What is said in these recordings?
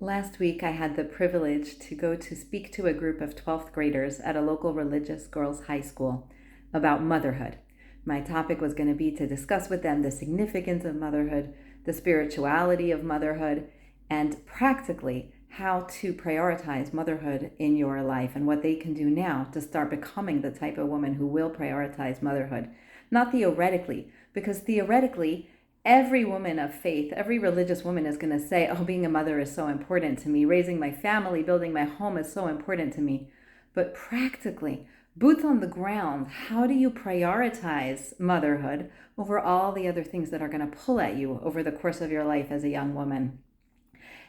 Last week, I had the privilege to go to speak to a group of 12th graders at a local religious girls' high school about motherhood. My topic was going to be to discuss with them the significance of motherhood, the spirituality of motherhood, and practically how to prioritize motherhood in your life and what they can do now to start becoming the type of woman who will prioritize motherhood. Not theoretically, because theoretically, every woman of faith, every religious woman is going to say, oh, being a mother is so important to me. Raising my family, building my home is so important to me. But practically, boots on the ground, how do you prioritize motherhood over all the other things that are going to pull at you over the course of your life as a young woman?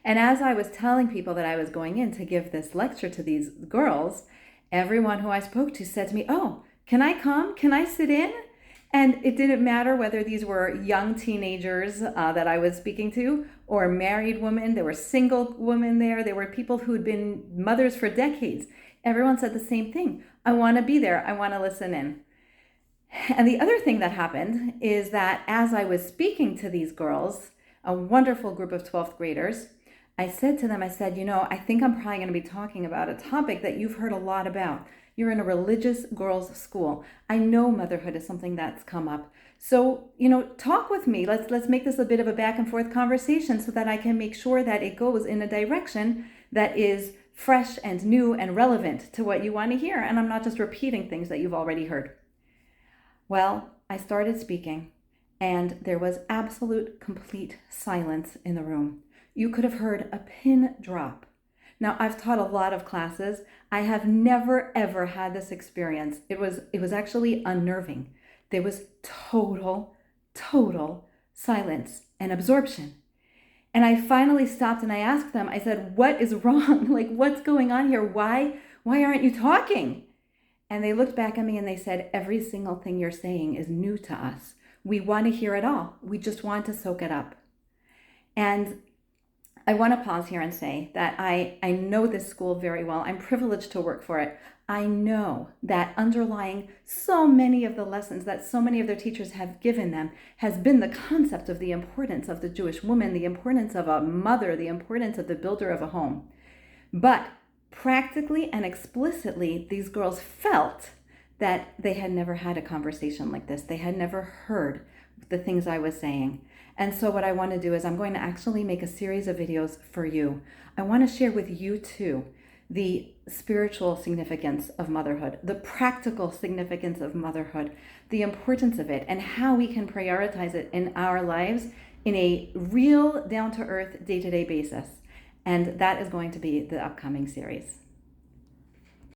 And as I was telling people that I was going in to give this lecture to these girls, everyone who I spoke to said to me, oh, can I come? Can I sit in? And it didn't matter whether these were young teenagers that I was speaking to or married women. There were single women there. There were people who had been mothers for decades. Everyone said the same thing. I want to be there. I want to listen in. And the other thing that happened is that as I was speaking to these girls, a wonderful group of 12th graders, I said to them, I said, I think I'm probably going to be talking about a topic that you've heard a lot about. You're in a religious girls' school. I know motherhood is something that's come up. So, talk with me. Let's make this a bit of a back and forth conversation so that I can make sure that it goes in a direction that is fresh and new and relevant to what you want to hear. And I'm not just repeating things that you've already heard. Well, I started speaking, and there was absolute, complete silence in the room. You could have heard a pin drop. Now, I've taught a lot of classes. I have never, ever had this experience. It was actually unnerving. There was total silence and absorption. And I finally stopped and I asked them, I said, what is wrong? Like, what's going on here? Why aren't you talking? And they looked back at me and they said, every single thing you're saying is new to us. We want to hear it all. We just want to soak it up. And I want to pause here and say that I know this school very well. I'm privileged to work for it. I know that underlying so many of the lessons that so many of their teachers have given them has been the concept of the importance of the Jewish woman, the importance of a mother, the importance of the builder of a home. But practically and explicitly, these girls felt that they had never had a conversation like this. They had never heard the things I was saying. And so what I want to do is I'm going to actually make a series of videos for you. I want to share with you too the spiritual significance of motherhood, the practical significance of motherhood, the importance of it, and how we can prioritize it in our lives in a real down-to-earth, day-to-day basis. And that is going to be the upcoming series.